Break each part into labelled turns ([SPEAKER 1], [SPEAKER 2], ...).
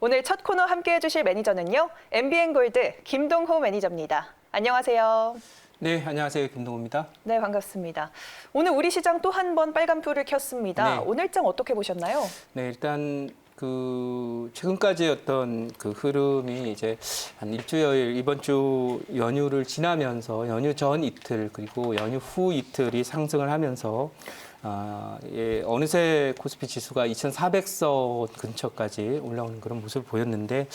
[SPEAKER 1] 오늘 첫 코너 함께해 주실 매니저는요. MBN골드 김동호 매니저입니다. 안녕하세요.
[SPEAKER 2] 네, 안녕하세요. 김동호입니다.
[SPEAKER 1] 네, 반갑습니다. 오늘 우리 시장 또 한 번 빨간불을 켰습니다.
[SPEAKER 2] 네.
[SPEAKER 1] 오늘장 어떻게 보셨나요?
[SPEAKER 2] 네, 일단 최근까지의 어떤 흐름이 이제 한 일주일 이번 주 연휴를 지나면서 연휴 전 이틀 그리고 연휴 후 이틀이 상승을 하면서 어느새 코스피 지수가 2,400선 근처까지 올라오는 그런 모습을 보였는데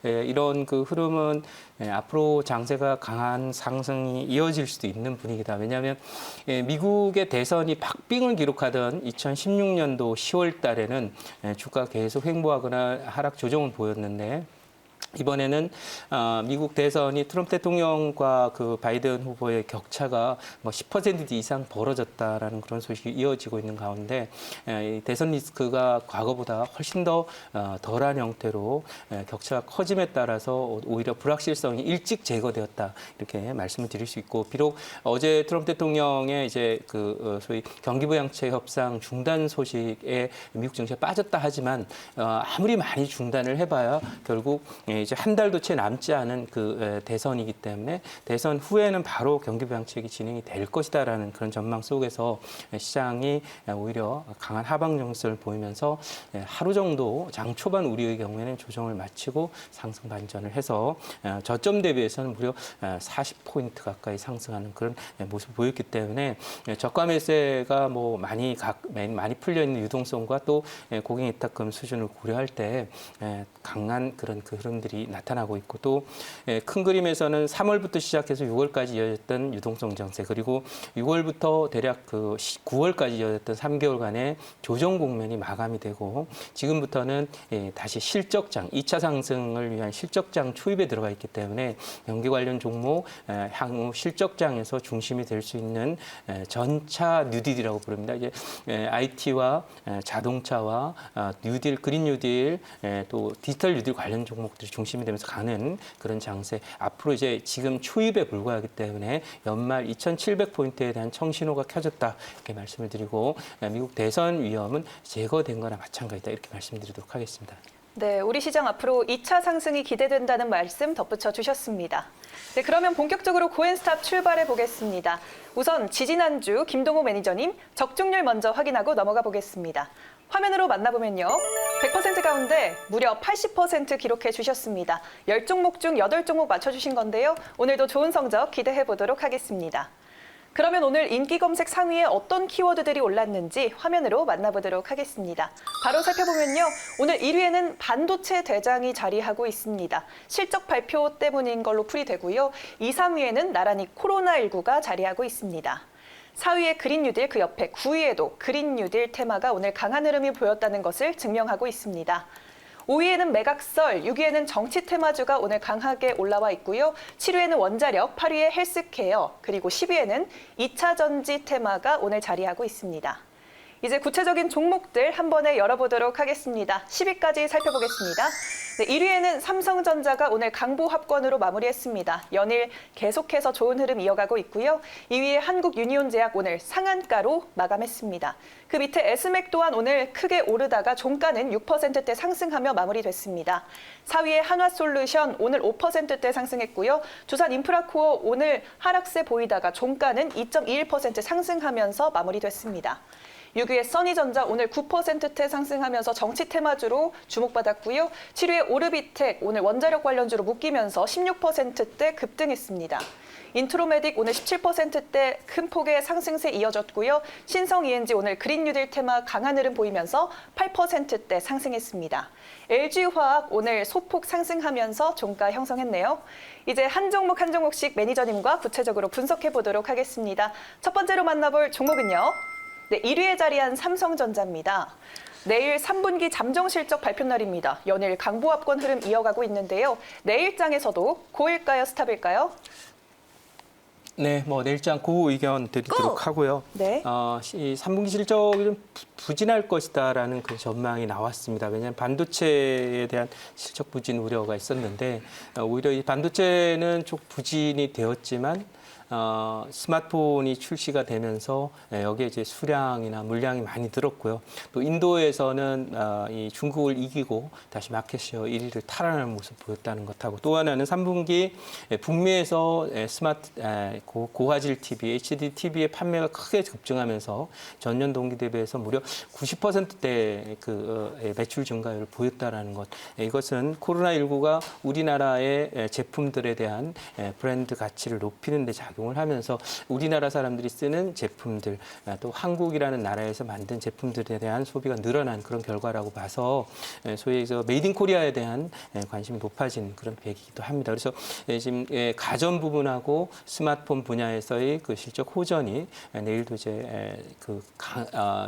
[SPEAKER 2] 이런 흐름은 앞으로 장세가 강한 상승이 이어질 수도 있는 분위기다. 왜냐하면 미국의 대선이 박빙을 기록하던 2016년도 10월 달에는 주가가 계속 횡보하거나 하락 조정을 보였는데 이번에는 미국 대선이 트럼프 대통령과 바이든 후보의 격차가 10% 이상 벌어졌다라는 그런 소식이 이어지고 있는 가운데 이 대선 리스크가 과거보다 훨씬 더 덜한 형태로 격차가 커짐에 따라서 오히려 불확실성이 일찍 제거되었다 이렇게 말씀을 드릴 수 있고 비록 어제 트럼프 대통령의 이제 소위 경기부양책 협상 중단 소식에 미국 증시가 빠졌다 하지만 아무리 많이 중단을 해봐야 결국 이제 한 달도 채 남지 않은 대선이기 때문에 대선 후에는 바로 경기부양책이 진행이 될 것이다라는 그런 전망 속에서 시장이 오히려 강한 하방 정세를 보이면서 하루 정도 장 초반 우려의 경우에는 조정을 마치고 상승 반전을 해서 저점 대비해서는 무려 40포인트 가까이 상승하는 그런 모습을 보였기 때문에 저가 매세가 많이 풀려 있는 유동성과 또 고객 위탁금 수준을 고려할 때 강한 그런 흐름들이 나타나고 있고 또 큰 그림에서는 3월부터 시작해서 6월까지 이어졌던 유동성 정세 그리고 6월부터 대략 9월까지 이어졌던 3개월간의 조정 국면이 마감이 되고 지금부터는 다시 실적장, 2차 상승을 위한 실적장 초입에 들어가 있기 때문에 경기 관련 종목 향후 실적장에서 중심이 될 수 있는 전차 뉴딜이라고 부릅니다. 이제 IT와 자동차와 뉴딜, 그린 뉴딜, 또 디지털 뉴딜 관련 종목들이 중심이 되면서 가는 그런 장세. 앞으로 이제 지금 초입에 불과하기 때문에 연말 2,700포인트에 대한 청신호가 켜졌다. 이렇게 말씀을 드리고 미국 대선 위험은 제거된 거나 마찬가지다. 이렇게 말씀드리도록 하겠습니다.
[SPEAKER 1] 네, 우리 시장 앞으로 2차 상승이 기대된다는 말씀 덧붙여 주셨습니다. 네, 그러면 본격적으로 고엔스탑 출발해 보겠습니다. 우선 지지난주 김동호 매니저님 적중률 먼저 확인하고 넘어가 보겠습니다. 화면으로 만나보면요. 100% 가운데 무려 80% 기록해 주셨습니다. 10종목 중 8종목 맞춰주신 건데요. 오늘도 좋은 성적 기대해 보도록 하겠습니다. 그러면 오늘 인기 검색 상위에 어떤 키워드들이 올랐는지 화면으로 만나보도록 하겠습니다. 바로 살펴보면요. 오늘 1위에는 반도체 대장이 자리하고 있습니다. 실적 발표 때문인 걸로 풀이되고요. 2, 3위에는 나란히 코로나19가 자리하고 있습니다. 4위의 그린 뉴딜, 그 옆에 9위에도 그린 뉴딜 테마가 오늘 강한 흐름이 보였다는 것을 증명하고 있습니다. 5위에는 매각설, 6위에는 정치 테마주가 오늘 강하게 올라와 있고요. 7위에는 원자력, 8위에 헬스케어, 그리고 10위에는 2차 전지 테마가 오늘 자리하고 있습니다. 이제 구체적인 종목들 한 번에 열어보도록 하겠습니다. 10위까지 살펴보겠습니다. 네, 1위에는 삼성전자가 오늘 강보 합권으로 마무리했습니다. 연일 계속해서 좋은 흐름 이어가고 있고요. 2위에 한국유니온제약 오늘 상한가로 마감했습니다. 그 밑에 에스맥 또한 오늘 크게 오르다가 종가는 6%대 상승하며 마무리됐습니다. 4위에 한화솔루션 오늘 5%대 상승했고요. 두산인프라코어 오늘 하락세 보이다가 종가는 2.21% 상승하면서 마무리됐습니다. 6위의 써니전자 오늘 9%대 상승하면서 정치 테마주로 주목받았고요. 7위의 오르비텍 오늘 원자력 관련주로 묶이면서 16%대 급등했습니다. 인트로메딕 오늘 17%대 큰 폭의 상승세 이어졌고요. 신성 ENG 오늘 그린 뉴딜 테마 강한 흐름 보이면서 8%대 상승했습니다. LG화학 오늘 소폭 상승하면서 종가 형성했네요. 이제 한 종목 한 종목씩 매니저님과 구체적으로 분석해 보도록 하겠습니다. 첫 번째로 만나볼 종목은요. 네, 1위에 자리한 삼성전자입니다. 내일 3분기 잠정 실적 발표 날입니다. 연일 강보합권 흐름 이어가고 있는데요. 내일장에서도 고일까요, 스탑일까요?
[SPEAKER 2] 네, 내일장 고 의견 드리도록 하고요.
[SPEAKER 1] 네.
[SPEAKER 2] 이 3분기 실적이 좀 부진할 것이다라는 그 전망이 나왔습니다. 왜냐하면 반도체에 대한 실적 부진 우려가 있었는데 오히려 이 반도체는 좀 부진이 되었지만 스마트폰이 출시가 되면서 여기에 이제 수량이나 물량이 많이 늘었고요. 또 인도에서는 이 중국을 이기고 다시 마켓 셰어 1위를 탈환하는 모습 보였다는 것하고 또 하나는 3분기 북미에서 스마트 고화질 TV, HD TV의 판매가 크게 급증하면서 전년 동기 대비해서 무려 90%대 매출 증가율을 보였다라는 것. 이것은 코로나19가 우리나라의 제품들에 대한 브랜드 가치를 높이는 데 작용을 하면서 우리나라 사람들이 쓰는 제품들, 또 한국이라는 나라에서 만든 제품들에 대한 소비가 늘어난 그런 결과라고 봐서 소위 메이드 인 코리아에 대한 관심이 높아진 그런 계기이기도 합니다. 그래서 지금 가전 부분하고 스마트폰 분야에서의 그 실적 호전이 내일도 이제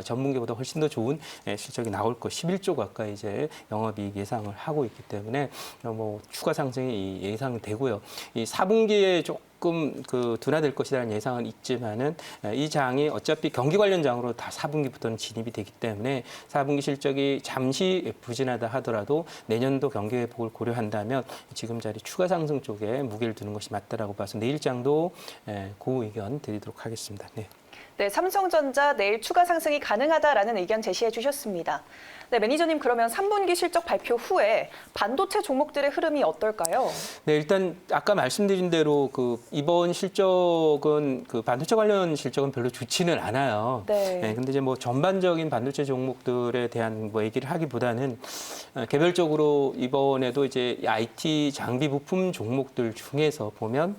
[SPEAKER 2] 전분기보다 훨씬 더 좋은 실적이 나올 것, 11조 가까이 이제 영업이익 예상을 하고 있기 때문에 뭐 추가 상승이 예상이 되고요. 이 4분기에 조금 둔화될 것이라는 예상은 있지만은 이 장이 어차피 경기 관련 장으로 다 4분기부터는 진입이 되기 때문에 4분기 실적이 잠시 부진하다 하더라도 내년도 경기 회복을 고려한다면 지금 자리 추가 상승 쪽에 무게를 두는 것이 맞다라고 봐서 내일 장도 그 의견 드리도록 하겠습니다. 네.
[SPEAKER 1] 네, 삼성전자 내일 추가 상승이 가능하다라는 의견 제시해 주셨습니다. 네, 매니저님 그러면 3분기 실적 발표 후에 반도체 종목들의 흐름이 어떨까요?
[SPEAKER 2] 네, 일단 아까 말씀드린 대로 이번 실적은 반도체 관련 실적은 별로 좋지는 않아요.
[SPEAKER 1] 네.
[SPEAKER 2] 근데 이제 뭐 전반적인 반도체 종목들에 대한 뭐 얘기를 하기보다는 개별적으로 이번에도 이제 IT 장비 부품 종목들 중에서 보면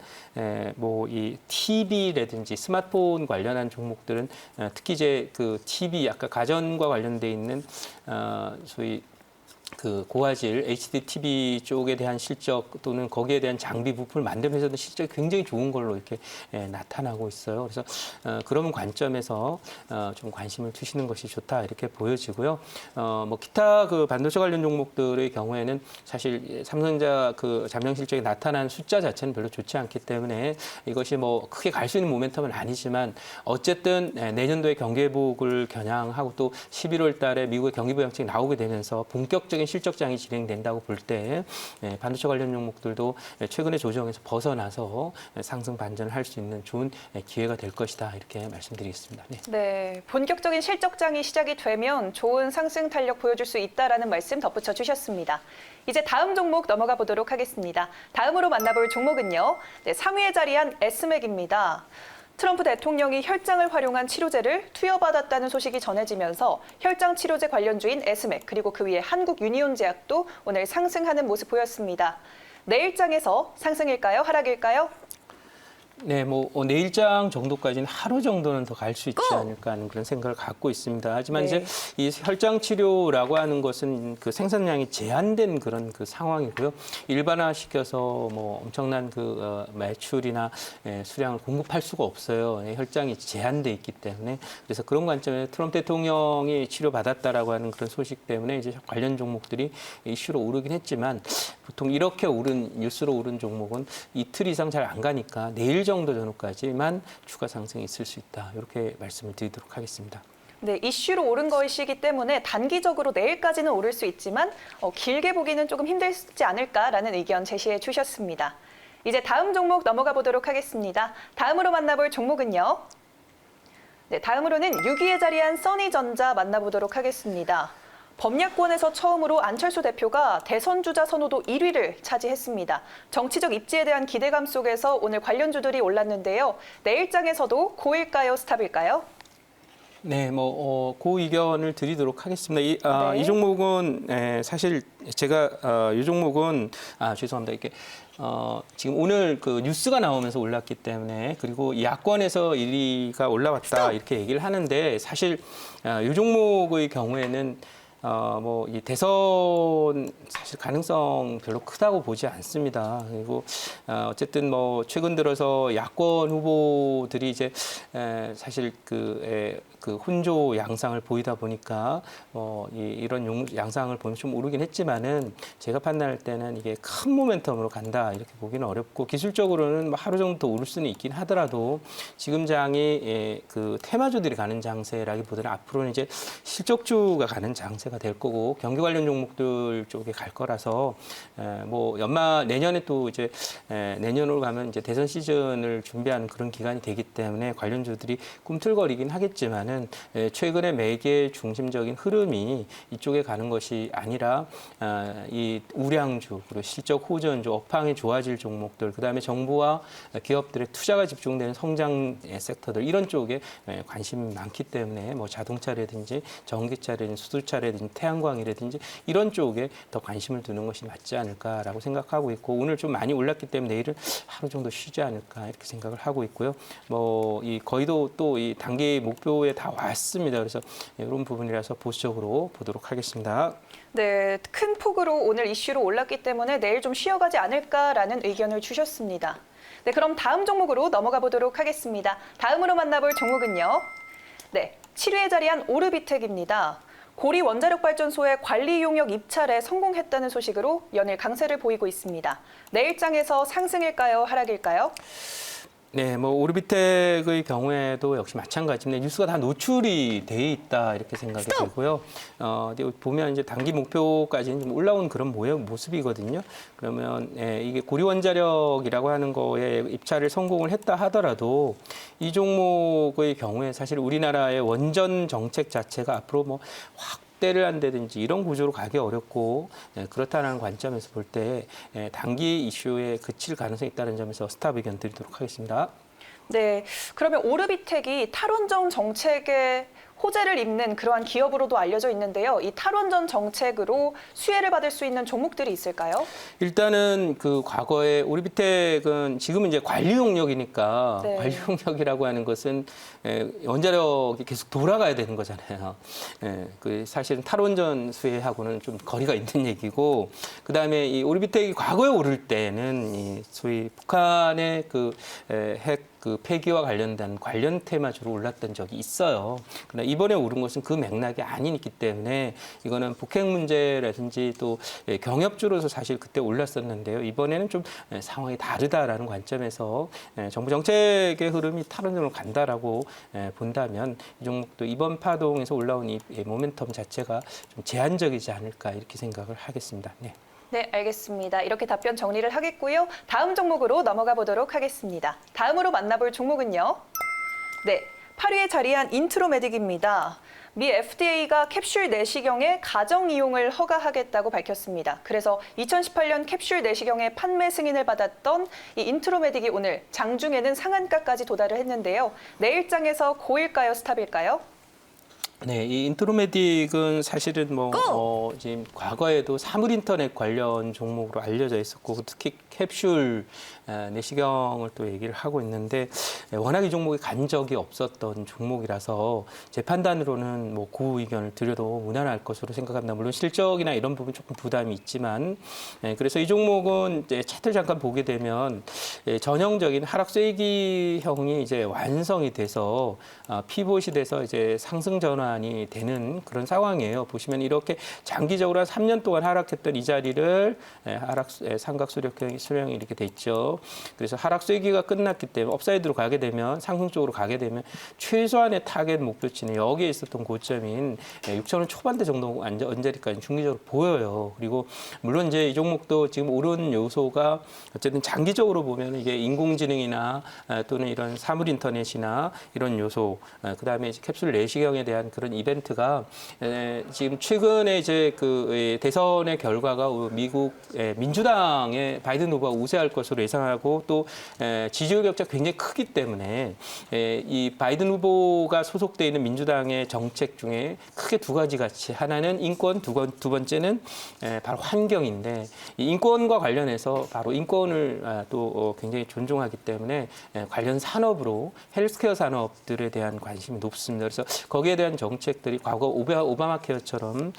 [SPEAKER 2] 뭐 이 TV라든지 스마트폰 관련한 종목들은 특히 이제 TV 아까 가전과 관련돼 있는 소위 고화질 HD TV 쪽에 대한 실적 또는 거기에 대한 장비 부품을 만드는 회사들 실적이 굉장히 좋은 걸로 이렇게 나타나고 있어요. 그래서 그런 관점에서 좀 관심을 두시는 것이 좋다 이렇게 보여지고요. 뭐 기타 반도체 관련 종목들의 경우에는 사실 삼성전자 잠정 실적이 나타난 숫자 자체는 별로 좋지 않기 때문에 이것이 뭐 크게 갈 수 있는 모멘텀은 아니지만 어쨌든 내년도에 경기 회복을 겨냥하고 또 11월 달에 미국의 경기 부양책이 나오게 되면서 본격적인 실적장이 진행된다고 볼 때 반도체 관련 종목들도 최근의 조정에서 벗어나서 상승 반전을 할 수 있는 좋은 기회가 될 것이다 이렇게 말씀드리겠습니다. 네.
[SPEAKER 1] 네, 본격적인 실적장이 시작이 되면 좋은 상승 탄력 보여줄 수 있다라는 말씀 덧붙여 주셨습니다. 이제 다음 종목 넘어가 보도록 하겠습니다. 다음으로 만나볼 종목은요. 네, 3위에 자리한 S맥입니다. 트럼프 대통령이 혈장을 활용한 치료제를 투여받았다는 소식이 전해지면서 혈장 치료제 관련주인 S맥 그리고 그 위에 한국유니온제약도 오늘 상승하는 모습 보였습니다. 내일장에서 상승일까요? 하락일까요?
[SPEAKER 2] 네, 뭐 내일장 정도까지는 하루 정도는 더 갈 수 있지 않을까 하는 그런 생각을 갖고 있습니다. 하지만
[SPEAKER 1] 네.
[SPEAKER 2] 이제 이 혈장 치료라고 하는 것은 생산량이 제한된 그런 상황이고요. 일반화시켜서 뭐 엄청난 매출이나 수량을 공급할 수가 없어요. 혈장이 제한돼 있기 때문에 그래서 그런 관점에 트럼프 대통령이 치료받았다라고 하는 그런 소식 때문에 이제 관련 종목들이 이슈로 오르긴 했지만 보통 이렇게 뉴스로 오른 종목은 이틀 이상 잘 안 가니까 내일 정도 전후까지만 추가 상승이 있을 수 있다. 이렇게 말씀을 드리도록 하겠습니다.
[SPEAKER 1] 네, 이슈로 오른 것이기 때문에 단기적으로 내일까지는 오를 수 있지만 길게 보기는 조금 힘들지 않을까라는 의견 제시해 주셨습니다. 이제 다음 종목 넘어가 보도록 하겠습니다. 다음으로 만나볼 종목은요. 네, 다음으로는 6위에 자리한 써니전자 만나보도록 하겠습니다. 범야권에서 처음으로 안철수 대표가 대선 주자 선호도 1위를 차지했습니다. 정치적 입지에 대한 기대감 속에서 오늘 관련주들이 올랐는데요. 내일장에서도 고일까요, 스탑일까요?
[SPEAKER 2] 네, 그 의견을 드리도록 하겠습니다.
[SPEAKER 1] 네.
[SPEAKER 2] 이 종목은 사실 제가 이 종목은 죄송합니다. 이렇게 지금 오늘 뉴스가 나오면서 올랐기 때문에 그리고 야권에서 1위가 올라왔다 이렇게 얘기를 하는데 사실 이 종목의 경우에는 이 대선 사실 가능성 별로 크다고 보지 않습니다. 그리고 어쨌든 최근 들어서 야권 후보들이 이제 사실 혼조 양상을 보이다 보니까 이런 양상을 보면 좀 오르긴 했지만은 제가 판단할 때는 이게 큰 모멘텀으로 간다 이렇게 보기는 어렵고 기술적으로는 하루 정도 더 오를 수는 있긴 하더라도 지금 장이 테마주들이 가는 장세라기보다는 앞으로는 이제 실적주가 가는 장세가 상태가 될 거고 경기 관련 종목들 쪽에 갈 거라서 뭐 내년에 또 이제 내년으로 가면 이제 대선 시즌을 준비하는 그런 기간이 되기 때문에 관련주들이 꿈틀거리긴 하겠지만은 최근에 매개 중심적인 흐름이 이쪽에 가는 것이 아니라 이 우량주 그리고 실적 호전주 업황이 좋아질 종목들 그다음에 정부와 기업들의 투자가 집중되는 성장 섹터들 이런 쪽에 관심이 많기 때문에 뭐 자동차라든지 전기차라든지 수소차라든지 태양광이라든지 이런 쪽에 더 관심을 두는 것이 맞지 않을까라고 생각하고 있고 오늘 좀 많이 올랐기 때문에 내일은 하루 정도 쉬지 않을까 이렇게 생각을 하고 있고요. 뭐 이 거의도 또 이 단기 목표에 다 왔습니다. 그래서 이런 부분이라서 보수적으로 보도록 하겠습니다.
[SPEAKER 1] 네, 큰 폭으로 오늘 이슈로 올랐기 때문에 내일 좀 쉬어가지 않을까라는 의견을 주셨습니다. 네, 그럼 다음 종목으로 넘어가 보도록 하겠습니다. 다음으로 만나볼 종목은요. 네, 7위에 자리한 오르비텍입니다. 고리 원자력발전소의 관리 용역 입찰에 성공했다는 소식으로 연일 강세를 보이고 있습니다. 내일장에서 상승일까요, 하락일까요?
[SPEAKER 2] 네, 뭐 오르비텍의 경우에도 역시 마찬가지입니다. 뉴스가 다 노출이 돼 있다 이렇게 생각이 들고요. 보면 이제 단기 목표까지는 좀 올라온 그런 모습이거든요. 그러면 이게 고리원자력이라고 하는 거에 입찰을 성공을 했다 하더라도 이 종목의 경우에 사실 우리나라의 원전 정책 자체가 앞으로 뭐 확대를 한다든지 이런 구조로 가기 어렵고 그렇다는 관점에서 볼 때 단기 이슈에 그칠 가능성이 있다는 점에서 스탑 의견 드리도록 하겠습니다.
[SPEAKER 1] 네, 그러면 오르비텍이 탈원전 정책에 호재를 입는 그러한 기업으로도 알려져 있는데요. 이 탈원전 정책으로 수혜를 받을 수 있는 종목들이 있을까요?
[SPEAKER 2] 일단은 그 과거에 오르비텍은 지금은 이제 관리 용역이니까
[SPEAKER 1] 네.
[SPEAKER 2] 관리 용역이라고 하는 것은 원자력이 계속 돌아가야 되는 거잖아요. 그 사실은 탈원전 수혜하고는 좀 거리가 있는 얘기고 그다음에 이 오르비텍이 과거에 오를 때는 이 소위 북한의 핵 폐기와 관련된 관련 테마주로 올랐던 적이 있어요. 그러나 이번에 오른 것은 그 맥락이 아니기 때문에 이거는 북핵 문제라든지 또 경협주로서 사실 그때 올랐었는데요. 이번에는 좀 상황이 다르다라는 관점에서 정부 정책의 흐름이 탈원전으로 간다라고 본다면 이 종목도 이번 파동에서 올라온 이 모멘텀 자체가 좀 제한적이지 않을까 이렇게 생각을 하겠습니다. 네.
[SPEAKER 1] 네, 알겠습니다. 이렇게 답변 정리를 하겠고요. 다음 종목으로 넘어가 보도록 하겠습니다. 다음으로 만나볼 종목은요. 네, 8위에 자리한 인트로메딕입니다. 미 FDA가 캡슐 내시경의 가정 이용을 허가하겠다고 밝혔습니다. 그래서 2018년 캡슐 내시경의 판매 승인을 받았던 이 인트로메딕이 오늘 장중에는 상한가까지 도달을 했는데요. 내일장에서 고일까요, 스탑일까요?
[SPEAKER 2] 네, 이 인트로메딕은 사실은 지금 과거에도 사물 인터넷 관련 종목으로 알려져 있었고 특히 캡슐 내시경을 또 얘기를 하고 있는데 워낙 이 종목이 간 적이 없었던 종목이라서 제 판단으로는 뭐 그 의견을 드려도 무난할 것으로 생각합니다. 물론 실적이나 이런 부분 조금 부담이 있지만 그래서 이 종목은 이제 차트를 잠깐 보게 되면 전형적인 하락 쐐기형이 이제 완성이 돼서 피봇이 돼서 이제 상승 전환이 되는 그런 상황이에요. 보시면 이렇게 장기적으로 한 3년 동안 하락했던 이 자리를 삼각 수렴이 이렇게 돼 있죠. 그래서 하락 쐐기가 끝났기 때문에 업사이드로 가게 되면 상승 쪽으로 가게 되면 최소한의 타겟 목표치는 여기에 있었던 고점인 6,000원 초반대 정도 언저리까지 중기적으로 보여요. 그리고 물론 이제 이 종목도 지금 오른 요소가 어쨌든 장기적으로 보면 이게 인공지능이나 또는 이런 사물 인터넷이나 이런 요소, 그다음에 이제 캡슐 내시경에 대한 그런 이벤트가 지금 최근에 이제 그 대선의 결과가 미국 민주당의 바이든 후보가 우세할 것으로 예상하고 또 지지율 격차가 굉장히 크기 때문에 이 바이든 후보가 소속돼 있는 민주당의 정책 중에 크게 두 가지 가치, 하나는 인권, 두 번째는 바로 환경인데 이 인권과 관련해서 바로 인권을 또 굉장히 존중하기 때문에 관련 산업으로 헬스케어 산업들에 대한 관심이 높습니다. 그래서 거기에 대한 정책들이 과거 오바마 케어처럼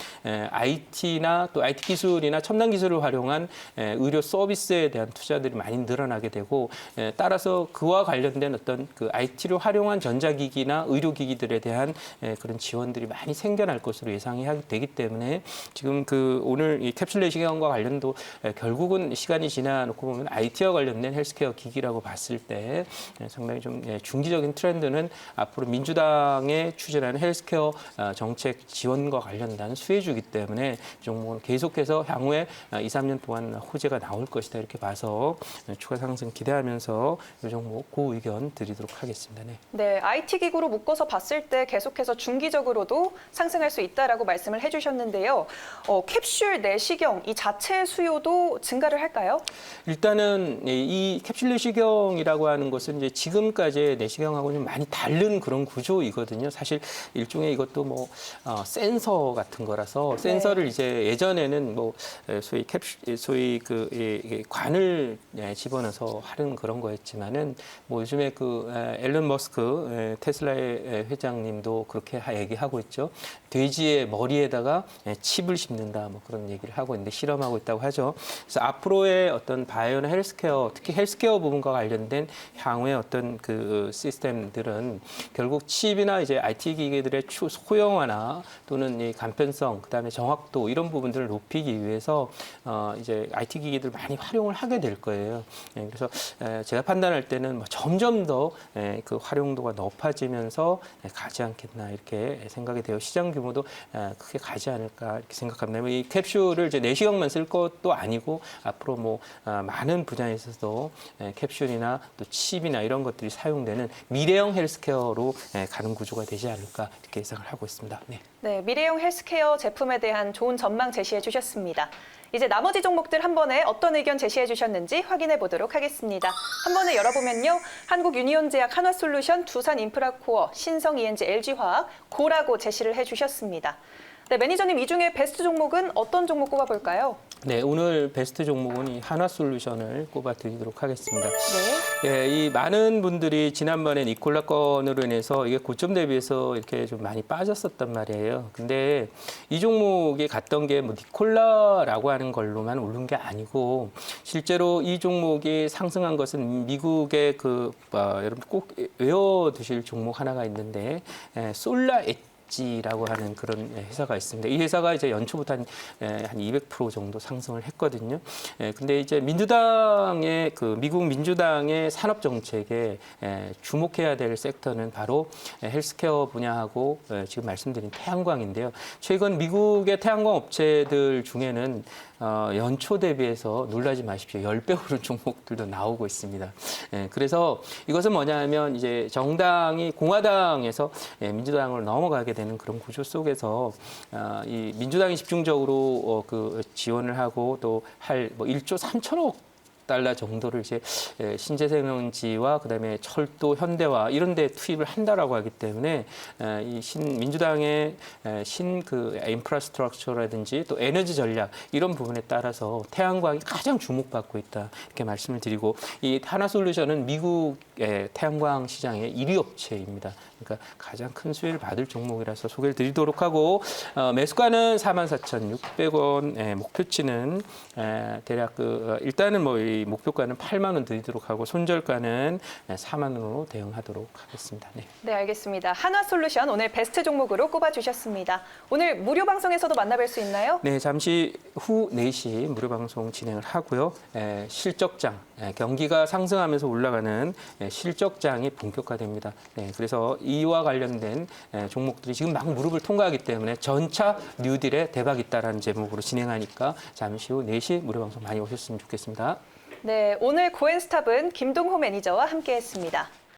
[SPEAKER 2] IT나 또 IT 기술이나 첨단 기술을 활용한 의료 서비스에 대한 투자들이 많이 늘어나게 되고 따라서 그와 관련된 어떤 그 IT를 활용한 전자기기나 의료기기들에 대한 그런 지원들이 많이 생겨날 것으로 예상이 되기 때문에 지금 그 오늘 이 캡슐 내시경과 관련도 결국은 시간이 지나놓고 보면 IT와 관련된 헬스케어 기기라고 봤을 때 상당히 좀 중기적인 트렌드는 앞으로 민주당의 추진하는 헬스케어 헬스케어 정책 지원과 관련된 수혜주기 때문에 이 종목은 계속해서 향후에 2, 3년 동안 호재가 나올 것이다 이렇게 봐서 추가 상승 기대하면서 이 종목 고 의견 드리도록 하겠습니다. 네.
[SPEAKER 1] 네, IT 기구로 묶어서 봤을 때 계속해서 중기적으로도 상승할 수 있다라고 말씀을 해주셨는데요. 캡슐 내시경 이 자체 수요도 증가를 할까요?
[SPEAKER 2] 일단은 이 캡슐 내시경이라고 하는 것은 이제 지금까지의 내시경하고는 좀 많이 다른 그런 구조이거든요. 사실 일종의 이것도 뭐 센서 같은 거라서 센서를 이제 예전에는 뭐 소위 관을 집어넣어서 하는 그런 거였지만은 뭐 요즘에 그 앨런 머스크 테슬라의 회장님도 그렇게 얘기하고 있죠. 돼지의 머리에다가 칩을 심는다 뭐 그런 얘기를 하고 있는데 실험하고 있다고 하죠. 그래서 앞으로의 어떤 바이오나 헬스케어, 특히 헬스케어 부분과 관련된 향후의 어떤 그 시스템들은 결국 칩이나 이제 IT 기기들의 소형화나 또는 이 간편성, 그다음에 정확도 이런 부분들을 높이기 위해서 이제 IT 기기들을 많이 활용을 하게 될 거예요. 그래서 제가 판단할 때는 뭐 점점 더 그 활용도가 높아지면서 가지 않겠나 이렇게 생각이 돼요. 시장 규모도 크게 가지 않을까 이렇게 생각합니다. 이 캡슐을 이제 내시경만 쓸 것도 아니고 앞으로 뭐 많은 분야에 있어서 캡슐이나 또 칩이나 이런 것들이 사용되는 미래형 헬스케어로 가는 구조가 되지 않을까 이렇게 예상을 하고 있습니다. 네.
[SPEAKER 1] 네, 미래형 헬스케어 제품에 대한 좋은 전망 제시해 주셨습니다. 이제 나머지 종목들 한 번에 어떤 의견 제시해 주셨는지 확인해 보도록 하겠습니다. 한 번에 열어보면요. 한국유니온제약, 한화솔루션, 두산인프라코어, 신성ENG, LG화학, 고라고 제시를 해 주셨습니다. 네, 매니저님 이 중에 베스트 종목은 어떤 종목 꼽아볼까요?
[SPEAKER 2] 네, 오늘 베스트 종목은 이 한화솔루션을 꼽아드리도록 하겠습니다.
[SPEAKER 1] 네.
[SPEAKER 2] 예, 이 많은 분들이 지난번에 니콜라 건으로 인해서 이게 고점 대비해서 이렇게 좀 많이 빠졌었단 말이에요. 근데 이 종목이 갔던 게 뭐 니콜라라고 하는 걸로만 오른 게 아니고 실제로 이 종목이 상승한 것은 미국의 여러분 꼭 외워두실 종목 하나가 있는데 솔라 라고 하는 그런 회사가 있습니다. 이 회사가 이제 연초부터 한 200% 정도 상승을 했거든요. 근데 이제 민주당의 미국 민주당의 산업 정책에 주목해야 될 섹터는 바로 헬스케어 분야하고 지금 말씀드린 태양광인데요. 최근 미국의 태양광 업체들 중에는 연초 대비해서 놀라지 마십시오. 10배 오른 종목들도 나오고 있습니다. 그래서 이것은 뭐냐면 이제 정당이 공화당에서 민주당으로 넘어가게 되는 그런 구조 속에서 이 민주당이 집중적으로 지원을 하고 또 할 뭐 1조 3천억 달러 정도를 이제 신재생에너지와 그다음에 철도, 현대화 이런 데 투입을 한다라고 하기 때문에 이 민주당의 인프라스트럭처라든지 또 에너지 전략 이런 부분에 따라서 태양광이 가장 주목받고 있다 이렇게 말씀을 드리고 이 하나솔루션은 미국의 태양광 시장의 1위 업체입니다. 그러니까 가장 큰 수혜를 받을 종목이라서 소개를 드리도록 하고 매수가는 44,600원, 목표치는 대략 일단은 뭐 이 목표가는 8만 원 드리도록 하고 손절가는 4만 원으로 대응하도록 하겠습니다. 네.
[SPEAKER 1] 네, 알겠습니다. 한화솔루션 오늘 베스트 종목으로 꼽아주셨습니다. 오늘 무료 방송에서도 만나뵐 수 있나요?
[SPEAKER 2] 네, 잠시 후 4시 무료 방송 진행을 하고요. 실적장, 경기가 상승하면서 올라가는 실적장이 본격화됩니다. 네, 그래서 이와 관련된 종목들이 지금 막 무릎을 통과하기 때문에 전차 뉴딜에 대박 있다라는 제목으로 진행하니까 잠시 후 4시 무료 방송 많이 오셨으면 좋겠습니다.
[SPEAKER 1] 네, 오늘 고엔스탑은 김동호 매니저와 함께했습니다.